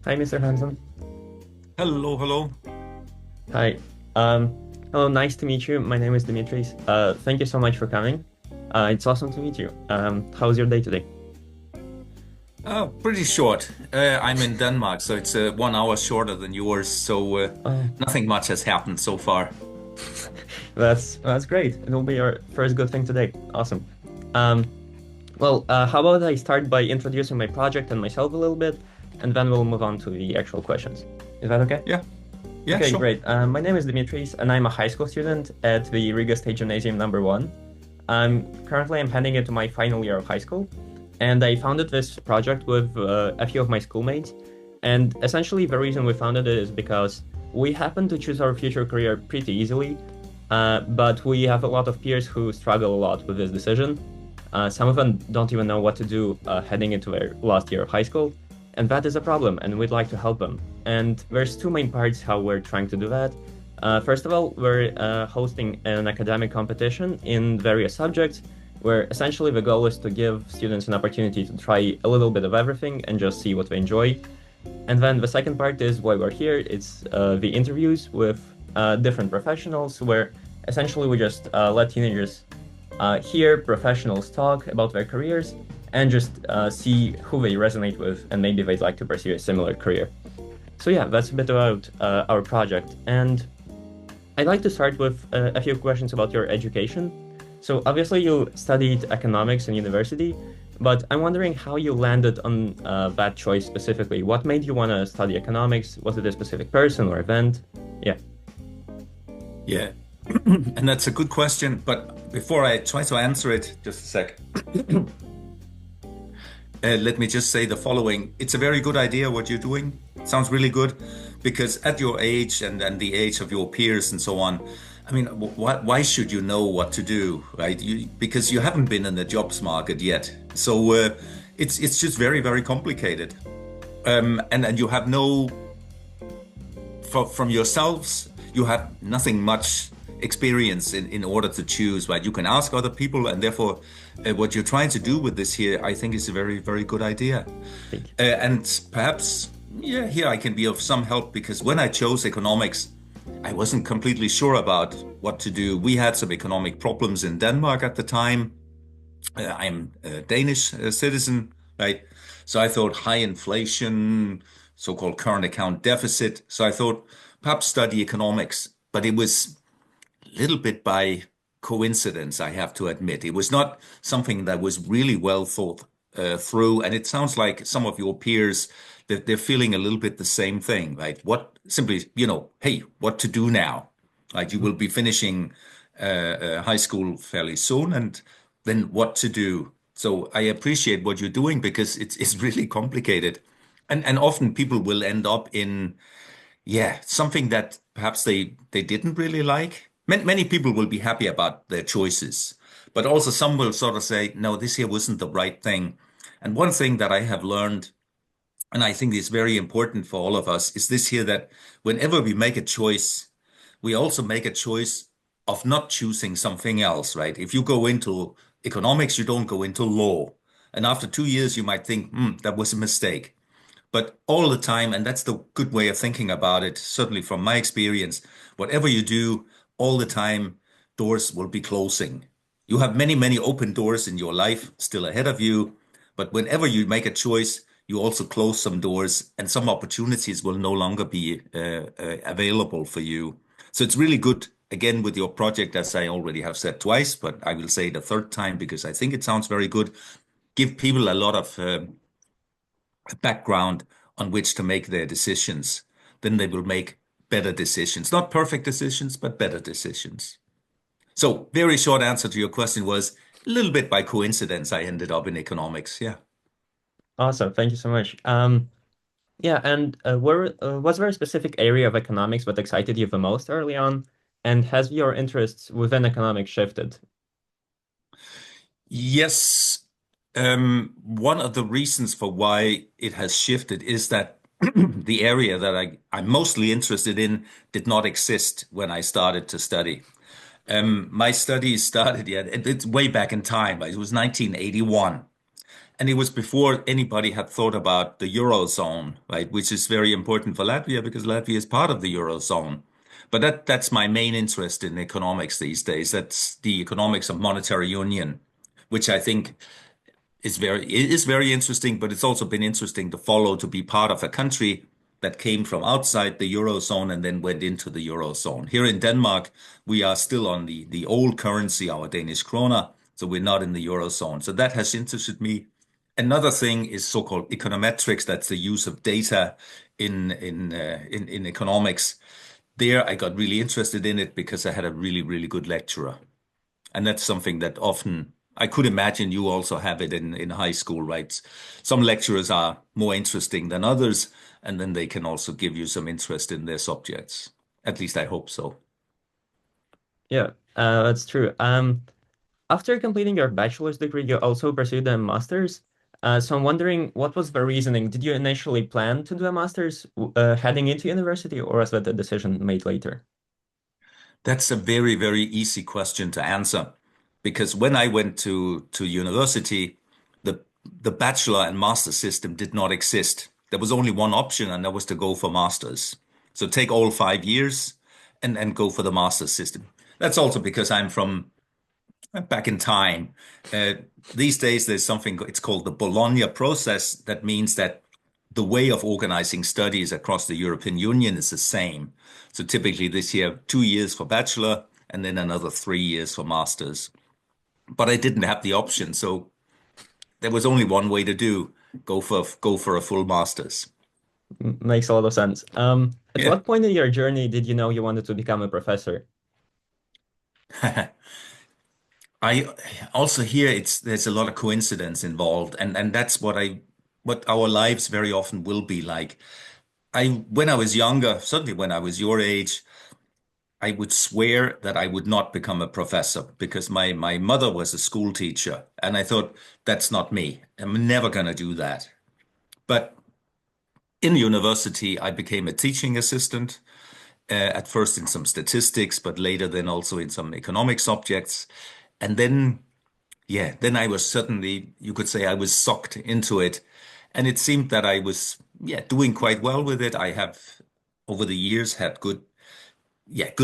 Hi, Mr. Hansen. Hello, hello. Hi. Hello, nice to meet you. My name is Dimitris. Thank you so much for coming. It's awesome to meet you. How's your day today? Pretty short. I'm in Denmark, so it's 1 hour shorter than yours. So Oh, nothing much has happened so far. that's great. It'll be your first good thing today. Awesome. Um, how about I start by introducing my project and myself a little bit, and then we'll move on to the actual questions. Is that okay? Yeah, yeah, Okay, sure. great. My name is Dimitris, and I'm a high school student at the Riga State Gymnasium number one. I'm heading into my final year of high school, and I founded this project with a few of my schoolmates. And essentially, the reason we founded it is because we happen to choose our future career pretty easily, but we have a lot of peers who struggle a lot with this decision. Some of them don't even know what to do heading into their last year of high school, and that is a problem, and we'd like to help them. And there's two main parts how we're trying to do that. First of all, we're hosting an academic competition in various subjects, where essentially the goal is to give students an opportunity to try a little bit of everything and just see what they enjoy. And then the second part is why we're here. It's the interviews with different professionals, where essentially we just let teenagers hear professionals talk about their careers and just see who they resonate with, and maybe they'd like to pursue a similar career. So yeah, that's a bit about our project. And I'd like to start with a few questions about your education. So obviously you studied economics in university, but I'm wondering how you landed on that choice specifically. What made you want to study economics? Was it a specific person or event? Yeah. Yeah, and that's a good question. But before I try to answer it, just a sec. Let me just say the following. It's a very good idea what you're doing. Sounds really good because at your age and the age of your peers and so on, I mean, why should you know what to do, right? Because you haven't been in the jobs market yet. So it's just very, very complicated. And you have no, from yourselves, you have nothing much experience in order to choose, right? You can ask other people, and therefore, what you're trying to do with this here, I think, is a very, very good idea. Thank you. And perhaps, yeah, here I can be of some help because when I chose economics, I wasn't completely sure about what to do. We had some economic problems in Denmark at the time. I'm a Danish citizen, right? So I thought high inflation, so-called current account deficit. So I thought perhaps study economics, but it was a little bit by coincidence, I have to admit. It was not something that was really well thought through. And it sounds like some of your peers that they're feeling a little bit the same thing, right? What simply, hey, what to do now? Like you will be finishing high school fairly soon, and then what to do? So I appreciate what you're doing because it's really complicated, and often people will end up in something that perhaps they didn't really like. Many people will be happy about their choices, but also some will sort of say, no, this here wasn't the right thing. And one thing that I have learned, and I think is very important for all of us, is this here that whenever we make a choice, we also make a choice of not choosing something else, right? If you go into economics, you don't go into law. And after 2 years, you might think, that was a mistake. But all the time, and that's the good way of thinking about it, certainly from my experience, whatever you do, all the time, doors will be closing. You have many, many open doors in your life still ahead of you. But whenever you make a choice, you also close some doors and some opportunities will no longer be available for you. So it's really good, again, with your project, as I already have said twice, but I will say it a third time because I think it sounds very good. Give people a lot of background on which to make their decisions, then they will make better decisions. Not perfect decisions, but better decisions. So, very short answer to your question was a little bit by coincidence, I ended up in economics. Yeah. Awesome. Thank you so much. Yeah, and was there a specific area of economics that excited you the most early on? And has your interests within economics shifted? Yes. One of the reasons for why it has shifted is that the area that I'm mostly interested in did not exist when I started to study. My studies started, it's way back in time. It was 1981. And it was before anybody had thought about the Eurozone, right? Which is very important for Latvia because Latvia is part of the Eurozone. But that's my main interest in economics these days. That's the economics of monetary union, which I think it is very interesting, but it's also been interesting to follow to be part of a country that came from outside the Eurozone and then went into the Eurozone. Here in Denmark, we are still on the old currency, our Danish kroner, so we're not in the Eurozone. So that has interested me. Another thing is so-called econometrics. That's the use of data in economics. There, I got really interested in it because I had a really good lecturer. And that's something that often I could imagine you also have it in high school, right? Some lecturers are more interesting than others, and then they can also give you some interest in their subjects. At least I hope so. Yeah, that's true. After completing your bachelor's degree, you also pursued a master's. So I'm wondering, what was the reasoning? Did you initially plan to do a master's heading into university, or was that a decision made later? That's a very easy question to answer because when I went to university, the the bachelor and master system did not exist. There was only one option, and that was to go for masters. So take all 5 years and go for the master system. That's also because I'm from back in time. Uh, these days, there's something, it's called the Bologna process. That means that the way of organizing studies across the European Union is the same. So typically this year, 2 years for bachelor and then another 3 years for masters. But I didn't have the option. So there was only one way to go for a full masters. Makes a lot of sense. At Yeah. what point in your journey did you know you wanted to become a professor? I also hear there's a lot of coincidence involved, and that's what our lives very often will be like. I when I was younger, certainly when I was your age, I would swear that I would not become a professor because my mother was a school teacher, and I thought that's not me. I'm never going to do that. But in university, I became a teaching assistant, at first in some statistics, but later then also in some economic subjects. And then yeah, then I was certainly, you could say I was sucked into it. And it seemed that I was, yeah, doing quite well with it. I have over the years had good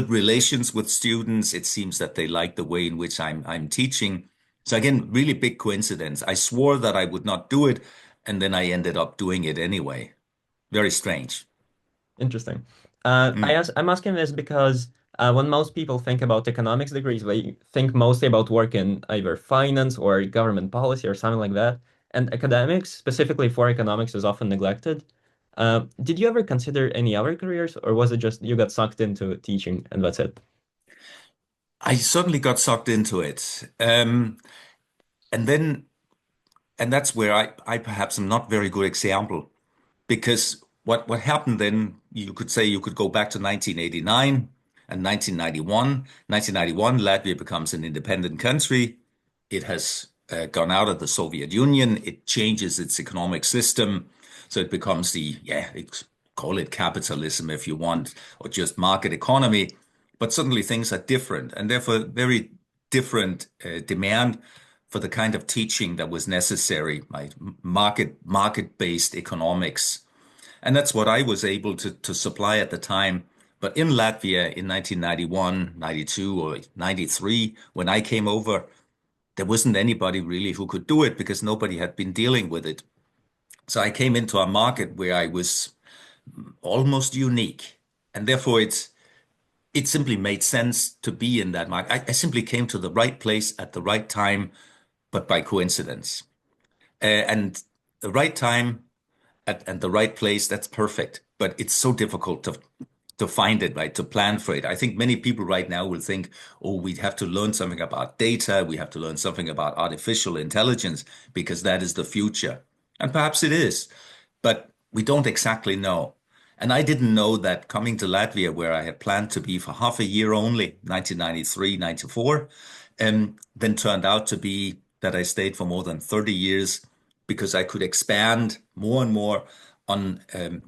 relations with students. It seems that they like the way in which I'm teaching. So again, really big coincidence. I swore that I would not do it, and then I ended up doing it anyway. Very strange. Interesting. Mm. I'm asking this because when most people think about economics degrees, they think mostly about work in either finance or government policy or something like that. And academics, specifically for economics, is often neglected. Did you ever consider any other careers, or was it just you got sucked into teaching and that's it? I certainly got sucked into it. And then, and that's where I perhaps am not very good example. Because what happened then, you could say you could go back to 1989 and 1991. 1991, Latvia becomes an independent country. It has gone out of the Soviet Union. It changes its economic system. So it becomes call it capitalism if you want, or just market economy. But suddenly things are different, and therefore very different demand for the kind of teaching that was necessary, right? Market-based economics. And that's what I was able to supply at the time. But in Latvia in 1991, 92, or 93, when I came over, there wasn't anybody really who could do it because nobody had been dealing with it. So I came into a market where I was almost unique. And therefore it simply made sense to be in that market. I simply came to the right place at the right time, but by coincidence. And the right time and the right place, that's perfect. But it's so difficult to find it, right? To plan for it. I think many people right now will think, oh, we have to learn something about data. We have to learn something about artificial intelligence because that is the future. And perhaps it is, but we don't exactly know. And I didn't know that coming to Latvia, where I had planned to be for half a year only, 1993, 94, and then turned out to be that I stayed for more than 30 years because I could expand more and more on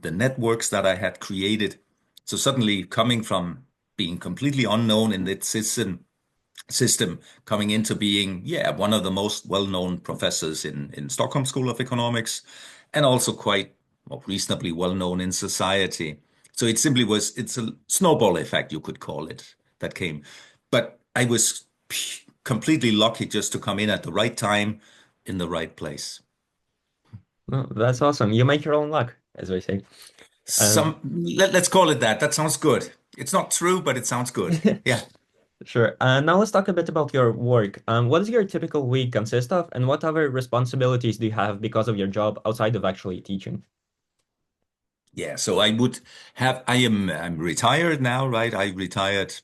the networks that I had created. So suddenly coming from being completely unknown in that system system, coming into being, yeah, one of the most well-known professors in Stockholm School of Economics, and also quite well, reasonably well-known in society. So it simply was, it's a snowball effect, you could call it, that came. But I was completely lucky just to come in at the right time in the right place. No, that's awesome. You make your own luck, as we say. Um, Let's call it that. That sounds good. It's not true, but it sounds good. Yeah. Sure. Now let's talk a bit about your work. What does your typical week consist of, and what other responsibilities do you have because of your job outside of actually teaching? Yeah, so I'm retired now, right? I retired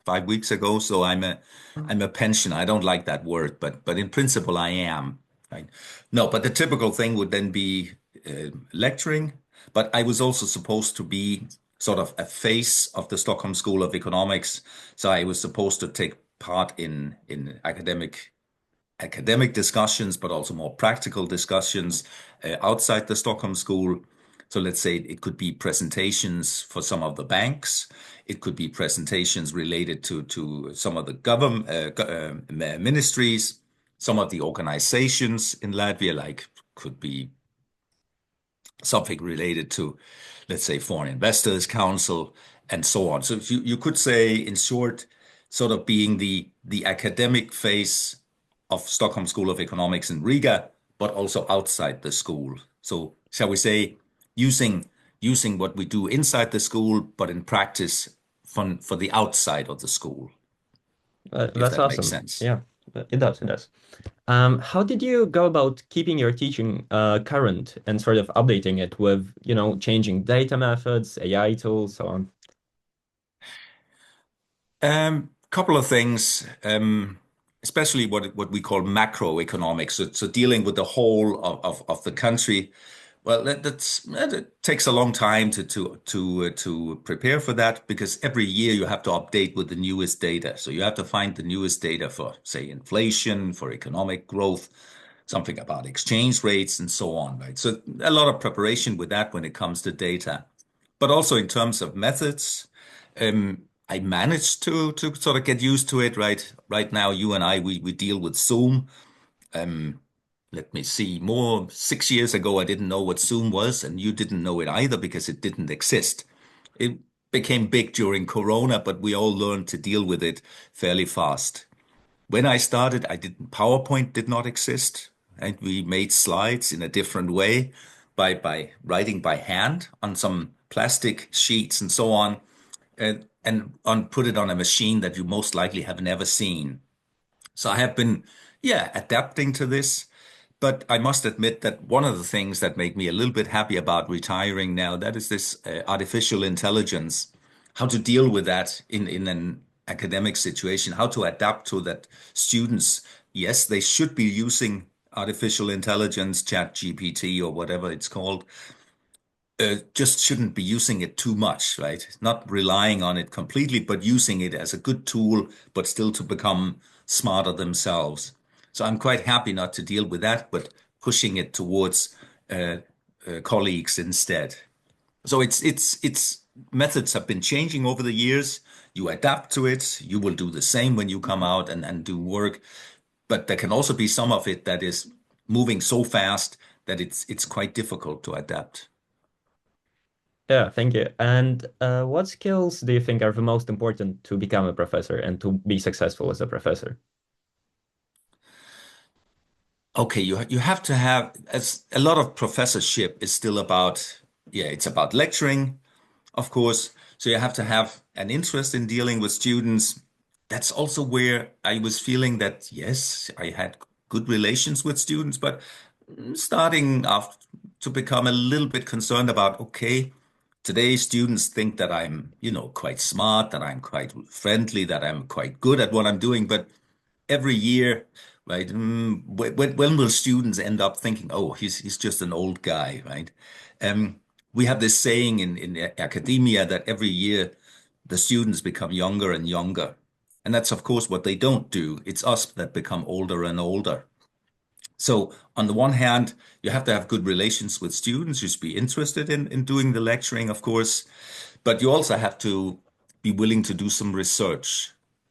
5 weeks ago, so I'm a pensioner. I don't like that word, but in principle I am. Right? No, but the typical thing would then be lecturing. But I was also supposed to be sort of a face of the Stockholm School of Economics, so I was supposed to take part in academic discussions, but also more practical discussions outside the Stockholm School. So let's say it could be presentations for some of the banks. It could be presentations related to some of the government ministries, some of the organizations in Latvia, like could be something related to, let's say, Foreign Investors Council and so on. So you could say, in short, sort of being the academic face of Stockholm School of Economics in Riga, but also outside the school. So shall we say, using using what we do inside the school, but in practice for the outside of the school, if That's that makes awesome. sense. Yeah, it does. It does. How did you go about keeping your teaching current and sort of updating it with, changing data methods, AI tools, so on? Couple of things, especially what we call macroeconomics. So dealing with the whole of the country. Well, that takes a long time to prepare for that because every year you have to update with the newest data. So you have to find the newest data for, say, inflation, for economic growth, something about exchange rates, and so on, right? So a lot of preparation with that when it comes to data, but also in terms of methods. I managed to sort of get used to it, right? Right now, you and I we deal with Zoom. Let me see, more 6 years ago, I didn't know what Zoom was, and you didn't know it either because it didn't exist. It became big during Corona, but we all learned to deal with it fairly fast. When I started, I didn't, PowerPoint did not exist, and we made slides in a different way by writing by hand on some plastic sheets and so on, and put it on a machine that you most likely have never seen. So I have been, yeah, adapting to this. But I must admit that one of the things that make me a little bit happy about retiring now, that is this artificial intelligence, how to deal with that in an academic situation, how to adapt to that students, yes, they should be using artificial intelligence, chat GPT or whatever it's called, just shouldn't be using it too much, right? Not relying on it completely, but using it as a good tool, but still to become smarter themselves. So I'm quite happy not to deal with that, but pushing it towards uh, colleagues instead. So it's methods have been changing over the years. You adapt to it. You will do the same when you come out and do work. But there can also be some of it that is moving so fast that it's quite difficult to adapt. Yeah, thank you. And what skills do you think are the most important to become a professor and to be successful as a professor? Okay, you have to have, as a lot of professorship is still about, yeah, it's about lecturing, of course. So you have to have an interest in dealing with students. That's also where I was feeling that, yes, I had good relations with students, but starting off to become a little bit concerned about, okay, today students think that I'm, quite smart, that I'm quite friendly, that I'm quite good at what I'm doing, but every year, right? When will students end up thinking, "Oh, he's just an old guy," right? We have this saying in academia that every year the students become younger and younger, and that's of course what they don't do. It's us that become older and older. So on the one hand, you have to have good relations with students. You should be interested in doing the lecturing, of course, but you also have to be willing to do some research.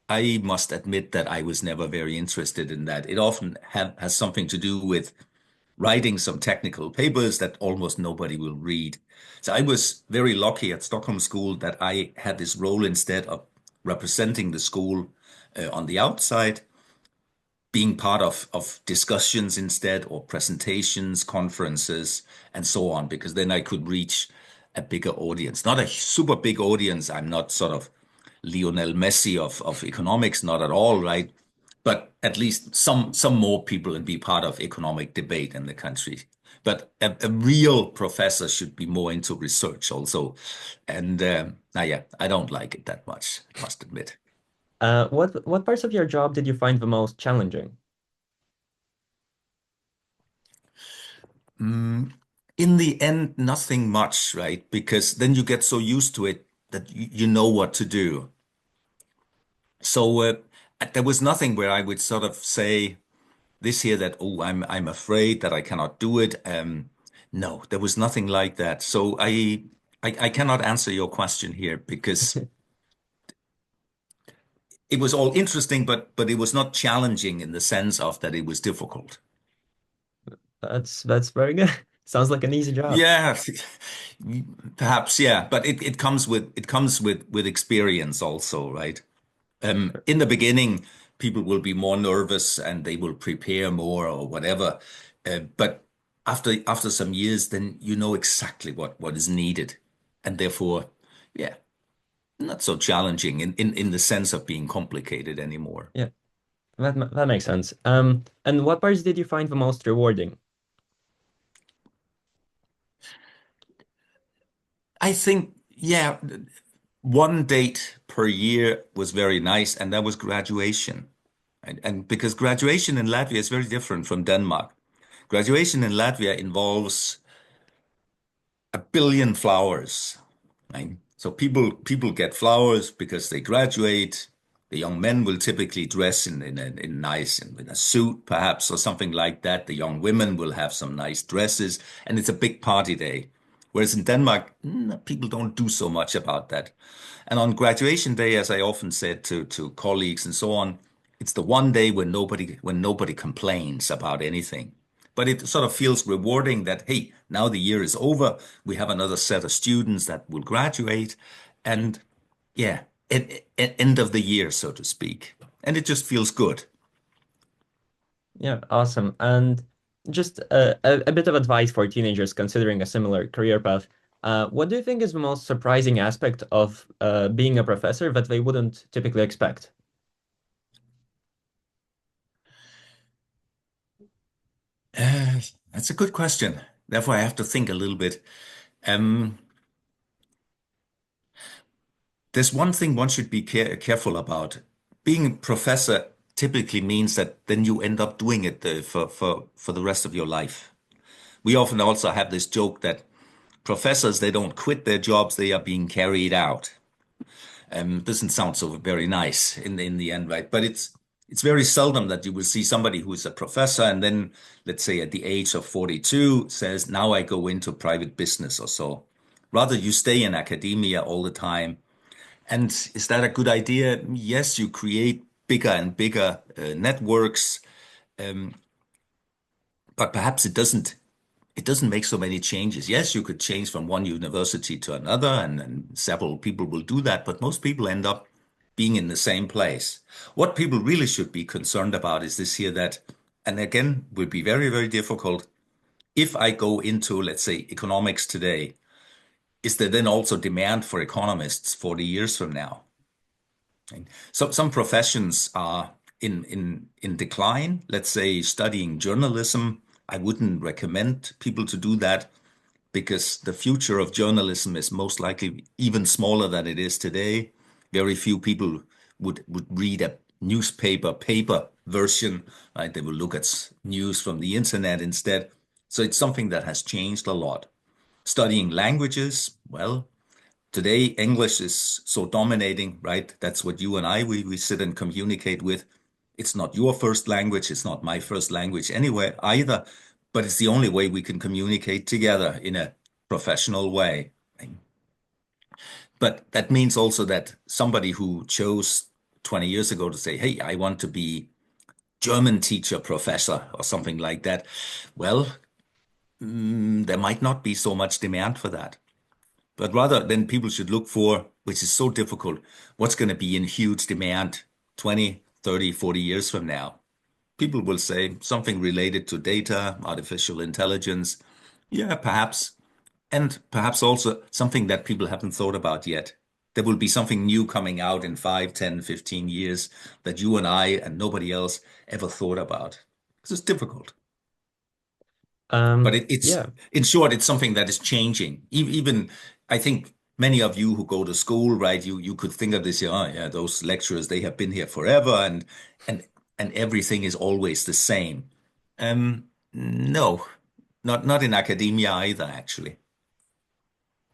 I must admit that I was never very interested in that. It often has something to do with writing some technical papers that almost nobody will read. So I was very lucky at Stockholm School that I had this role instead of representing the school on the outside, being part of discussions instead, or presentations, conferences, and so on, because then I could reach a bigger audience. Not a super big audience. I'm not sort of Lionel Messi of economics, not at all, right? But at least some more people and be part of economic debate in the country. But a real professor should be more into research also. And yeah, I don't like it that much, I must admit. What parts of your job did you find the most challenging? Mm, in the end, nothing much, right? Because then you get so used to it that you know what to do. So there was nothing where I would sort of say this here that, oh, I'm afraid that I cannot do it. No, there was nothing like that. So I cannot answer your question here because it was all interesting, but it was not challenging in the sense of that it was difficult. That's very good. Sounds like an easy job. Yeah, perhaps, yeah, but it comes with experience also, right? In the beginning, people will be more nervous and they will prepare more or whatever. But after some years, then you know exactly what is needed, and therefore, yeah, not so challenging in the sense of being complicated anymore. Yeah, that makes sense. And what parts did you find the most rewarding? I think, yeah, one date per year was very nice, and that was graduation. And because graduation in Latvia is very different from Denmark. Graduation in Latvia involves a billion flowers, right? So people get flowers because they graduate. The young men will typically dress in nice and with a suit, perhaps, or something like that. The young women will have some nice dresses, and it's a big party day. Whereas in Denmark, people don't do so much about that. And on graduation day, as I often said to colleagues and so on, it's the one day when nobody complains about anything. But it sort of feels rewarding that, hey, now the year is over. We have another set of students that will graduate. And yeah, end of the year, so to speak. And it just feels good. Yeah, awesome. And just a bit of advice for teenagers considering a similar career path. What do you think is the most surprising aspect of being a professor that they wouldn't typically expect? Uh, that's a good question. Therefore, I have to think a little bit. Um, there's one thing one should be careful about. Being a professor typically means that then you end up doing it for the rest of your life. We often also have this joke that professors, they don't quit their jobs, they are being carried out. Doesn't sound so very nice in the end, right? But it's very seldom that you will see somebody who is a professor and then, let's say, at the age of 42, says, "Now I go into private business or so." Rather, you stay in academia all the time. And is that a good idea? Yes, you create bigger and bigger networks, but perhaps it doesn't make so many changes. Yes, you could change from one university to another, and several people will do that, but most people end up being in the same place. What people really should be concerned about is this here that, and again, would be very, very difficult. If I go into, let's say, economics today, is there then also demand for economists 40 years from now? So some professions are in decline. Let's say studying journalism. I wouldn't recommend people to do that because the future of journalism is most likely even smaller than it is today. Very few people would read a newspaper paper version, right? They will look at news from the internet instead. So it's something that has changed a lot. Studying languages, well, today English is so dominating, right? That's what you and we sit and communicate with. It's not your first language, it's not my first language anyway either, but it's the only way we can communicate together in a professional way. But that means also that somebody who chose 20 years ago to say, hey, I want to be German teacher, professor, or something like that. Well, there might not be so much demand for that. But rather, then people should look for, which is so difficult, what's going to be in huge demand 20, 30, 40 years from now. People will say something related to data, artificial intelligence. Yeah, perhaps. And perhaps also something that people haven't thought about yet. There will be something new coming out in 5, 10, 15 years that you and I and nobody else ever thought about. This is difficult. But it's, Yeah, in short, it's something that is changing. Even, I think many of you who go to school, right, you could think of this, oh, yeah, those lecturers, they have been here forever and and everything is always the same. No, not in academia either, actually.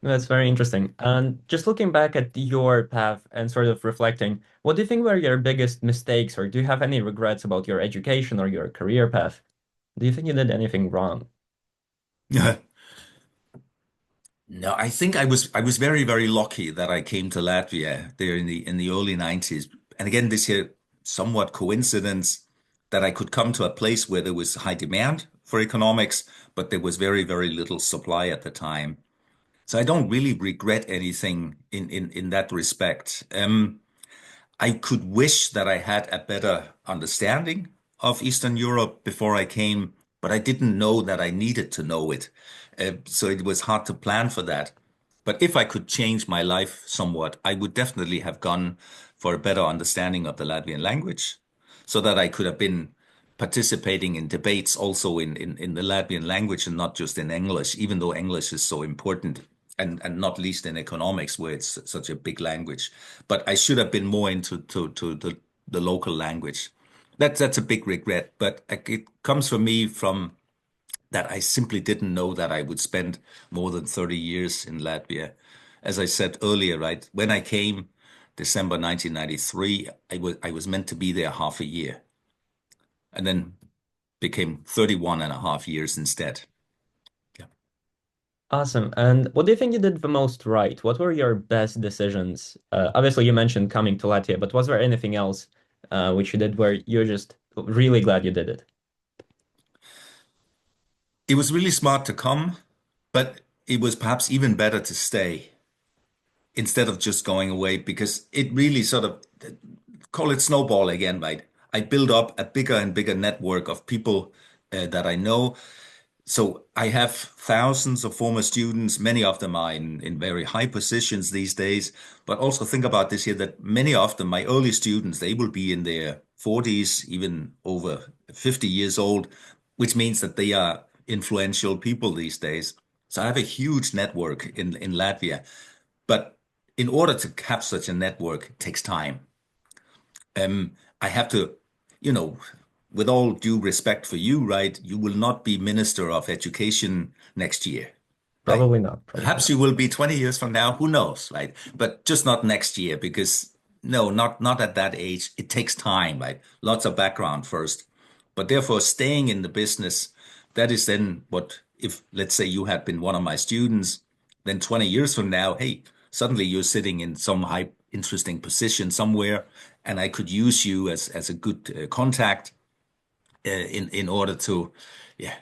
that's very interesting. And just looking back at your path and sort of reflecting, what do you think were your biggest mistakes, or do you have any regrets about your education or your career path? Do you think you did anything wrong? No, I think I was very, very lucky that I came to Latvia there in the early 90s. And again, this here somewhat coincidence that I could come to a place where there was high demand for economics, but there was very, very little supply at the time. So I don't really regret anything in that respect. I could wish that I had a better understanding of Eastern Europe before I came, but I didn't know that I needed to know it. So it was hard to plan for that. But if I could change my life somewhat, I would definitely have gone for a better understanding of the Latvian language so that I could have been participating in debates also in the Latvian language and not just in English, even though English is so important and not least in economics where it's such a big language. But I should have been more into to the local language. That's a big regret, but it comes for me from that I simply didn't know that I would spend more than 30 years in Latvia. As I said earlier, right, when I came December 1993, I was meant to be there half a year and then became 31 and a half years instead. Yeah. Awesome. And what do you think you did the most right? What were your best decisions? Obviously, you mentioned coming to Latvia, but was there anything else which you did where you're just really glad you did it? It was really smart to come, but it was perhaps even better to stay instead of just going away because it really sort of call it snowball again, right? I build up a bigger and bigger network of people that I know. So I have thousands of former students. Many of them are in very high positions these days. But also think about this here that many of them, my early students, they will be in their 40s, even over 50 years old, which means that they are influential people these days. So I have a huge network in Latvia. But in order to have such a network, it takes time. I have to, you know, with all due respect for you, right? You will not be Minister of Education next year, right? Probably not. Probably Perhaps not. you will be 20 years from now, who knows, right? But just not next year because no, not at that age. It takes time, right? Lots of background first. But therefore, staying in the business, that is then what, if let's say you had been one of my students, then 20 years from now, hey, suddenly you're sitting in some high interesting position somewhere, and I could use you as a good contact in order to, yeah,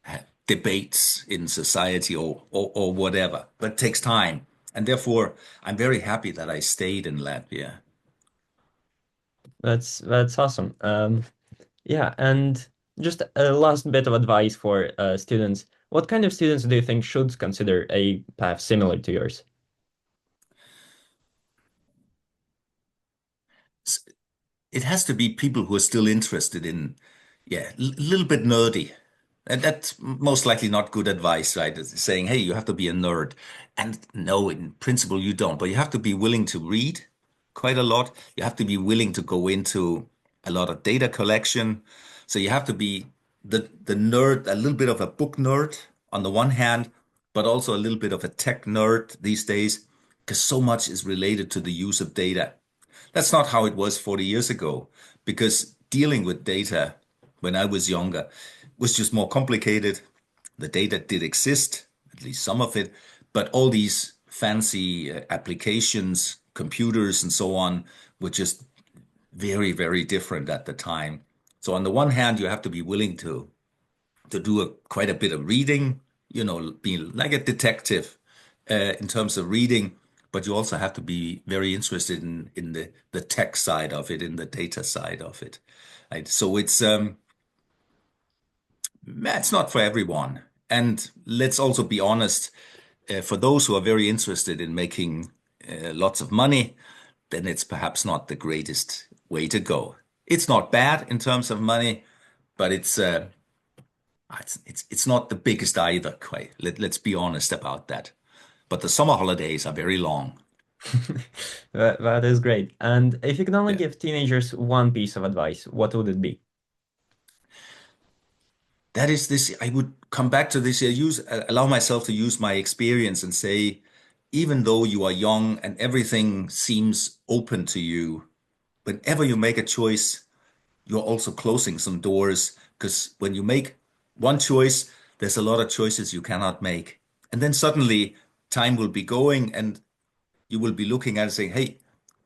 have debates in society or whatever. But it takes time, and therefore I'm very happy that I stayed in Latvia. That's awesome. Yeah, and just a last bit of advice for students. What kind of students do you think should consider a path similar to yours? It has to be people who are still interested in, yeah, a little bit nerdy. And that's most likely not good advice, right? It's saying, hey, you have to be a nerd. And no, in principle, you don't. But you have to be willing to read quite a lot. You have to be willing to go into a lot of data collection. So you have to be the nerd, a little bit of a book nerd on the one hand, but also a little bit of a tech nerd these days, because so much is related to the use of data. That's not how it was 40 years ago, because dealing with data when I was younger was just more complicated. The data did exist, at least some of it, but all these fancy applications, computers, and so on were just very, very different at the time. So on the one hand, you have to be willing to do quite a bit of reading, be like a detective in terms of reading, but you also have to be very interested in the tech side of it, in the data side of it. Right? So it's not for everyone. And let's also be honest, for those who are very interested in making lots of money, then it's perhaps not the greatest way to go. It's not bad in terms of money, but it's not the biggest either, quite. Let's be honest about that. But the summer holidays are very long. That is great. And if you can only Yeah. give teenagers one piece of advice, what would it be? That is this. I would come back to this. Allow myself to use my experience and say, even though you are young and everything seems open to you, whenever you make a choice, you're also closing some doors because when you make one choice, there's a lot of choices you cannot make. And then suddenly time will be going and you will be looking at it and saying, hey,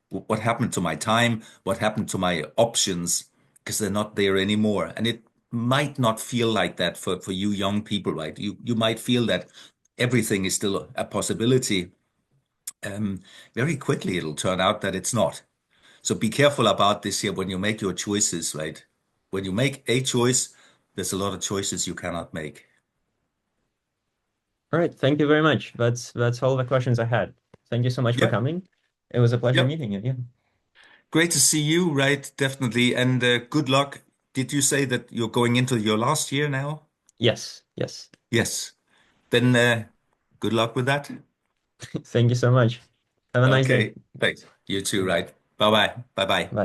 what happened to my time? What happened to my options? Because they're not there anymore. And it might not feel like that for you young people, right? You might feel that everything is still a possibility. Um, Very quickly, it'll turn out that it's not. So be careful about this here when you make your choices, right? When you make a choice, there's a lot of choices you cannot make. All right, thank you very much. That's all the questions I had. Thank you so much for Yep. coming. It was a pleasure Yep. meeting you. Yeah. Great to see you, right? Definitely. And good luck. Did you say that you're going into your last year now? Yes, yes. Yes. Then good luck with that. Thank you so much. Have a nice day. Okay. Thanks. You too, right? Bye bye. Bye bye. Bye.